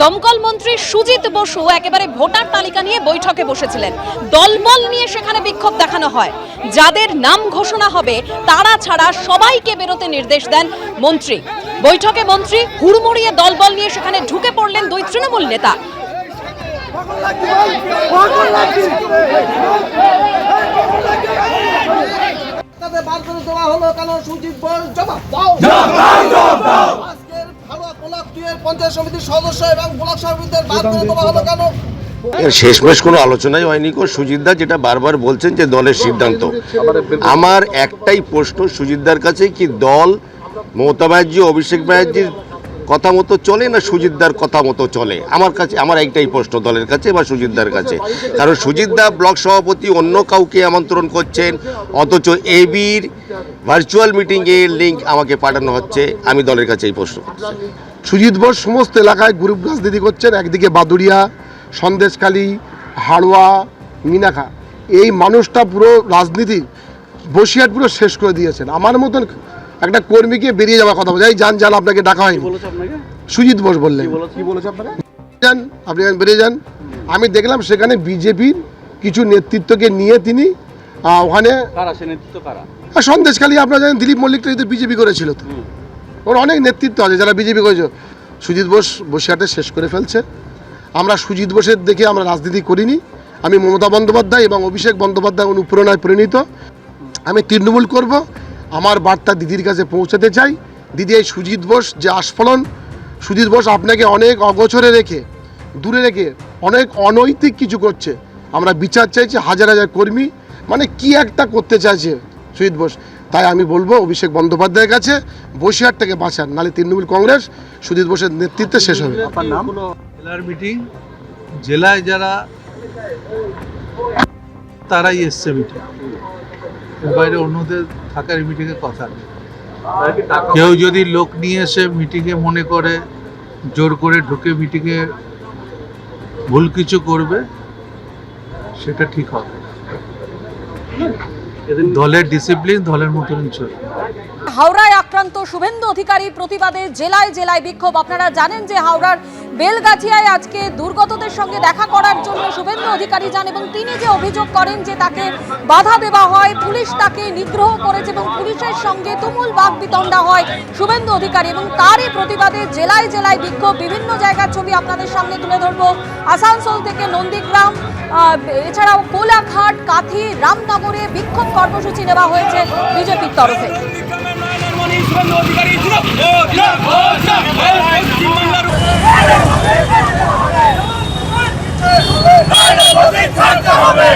দমকল মন্ত্রী সুজিত বসু একেবারে ভোটার তালিকা নিয়ে বৈঠকে বসেছিলেন। দলবল নিয়ে সেখানে বিক্ষোভ দেখানো হয়। যাদের নাম ঘোষণা হবে তারা ছাড়া সবাইকে বেরোতে নির্দেশ দেন মন্ত্রী। বৈঠকে মন্ত্রী হুড়মুড়িয়ে দলবল নিয়ে সেখানে ঢুকে পড়লেন দুই তৃণমূল নেতা। শেষমেশ কোনো আলোচনাই হয়নি। সুজিতদা যেটা বারবার বলছেন যে দলের সিদ্ধান্ত, আমার একটাই প্রশ্ন সুজিতদার কাছে, কি দল মমতা ব্যানার্জি অভিষেক ব্যানার্জির কথা মতো চলে না সুজিতদার কথা মতো চলে? আমার কাছে আমার একটাই প্রশ্ন দলের কাছে বা সুজিতদার কাছে। কারণ সুজিতদা ব্লক সভাপতি অন্য কাউকে আমন্ত্রণ করছেন, অথচ এবির ভার্চুয়াল মিটিংয়ের লিঙ্ক আমাকে পাঠানো হচ্ছে। আমি দলের কাছে এই প্রশ্ন করছি। সুজিত বোস সমস্ত এলাকায় গ্রুপ রাজনীতি করছেন। একদিকে বাদুড়িয়া, সন্দেশখালী, হাড়োয়া, মিনাখা, এই মানুষটা পুরো রাজনীতি বসিরহাট পুরো শেষ করে দিয়েছেন। আমার মতন একটা কর্মীকে বেরিয়ে যাওয়ার কথা বলছে, এই যান যান, আপনাকে ডাকা হয়নি। সুজিত বোস বললেন যান, আপনি বেরিয়ে যান। আমি দেখলাম সেখানে বিজেপির কিছু নেতৃত্বকে নিয়ে তিনি ওখানে সন্দেশখালী, আপনারা জানেন দিলীপ মল্লিকটা যদি বিজেপি করেছিল, তো ওর অনেক নেতৃত্ব আছে যারা বিজেপি করেছে। সুজিত বোস বসিরহাটে শেষ করে ফেলছে। আমরা সুজিত বোসের দেখে আমরা রাজনীতি করিনি। আমি মমতা বন্দ্যোপাধ্যায় এবং অভিষেক বন্দ্যোপাধ্যায় অনুপ্রেরণায় পরিণত। আমি তৃণমূল করব। আমার বার্তা দিদির কাছে পৌঁছাতে চাই। দিদি, এই সুজিত বোস যে আস্ফলন, সুজিত বোস আপনাকে অনেক অগোচরে রেখে, দূরে রেখে অনেক অনৈতিক কিছু করছে। আমরা বিচার চাইছি। হাজার হাজার কর্মী মানে কি একটা করতে চাইছে সুজিত বোস। তাই আমি বলবো অভিষেক বন্দ্যোপাধ্যায়ের কাছে, বসিরহাটটাকে বাঁচান, নাহলে তৃণমূল কংগ্রেস সুজিত বোসের নেতৃত্বে শেষ হবে। জেলার মিটিং, জেলায় যারা তারাই এসছে মিটিং, বাইরে অন্যদের থাকার মিটিংয়ে কথা নেই। কেউ যদি লোক নিয়ে এসে মিটিংয়ে মনে করে জোর করে ঢুকে মিটিংয়ে ভুল কিছু করবে, সেটা ঠিক হবে। দলের ডিসিপ্লিন দলের মতন চলবে। হাওড়ায় আক্রান্ত শুভেন্দু অধিকারী প্রতিবাদে জেলায় জেলায় বিক্ষোভ। আপনারা জানেন যে হাওড়ার বেলগাছিয়ায় আজকে দুর্গতদের সঙ্গে দেখা করার জন্য শুভেন্দু অধিকারী যান এবং তিনি যে অভিযোগ করেন যে তাকে বাধা দেওয়া হয়, পুলিশ তাকে নিগ্রহ করেছে এবং পুলিশের সঙ্গে তুমুল বাকবিতণ্ডা হয় শুভেন্দু অধিকারী, এবং তারই প্রতিবাদে জেলায় জেলায় বিক্ষোভ। বিভিন্ন জায়গার ছবি আপনাদের সামনে তুলে ধরবো। আসানসোল থেকে নন্দীগ্রাম, এছাড়াও কোলাঘাট, কাঁথি, রামনগরে বিক্ষোভ কর্মসূচি নেওয়া হয়েছে বিজেপির তরফে। হবে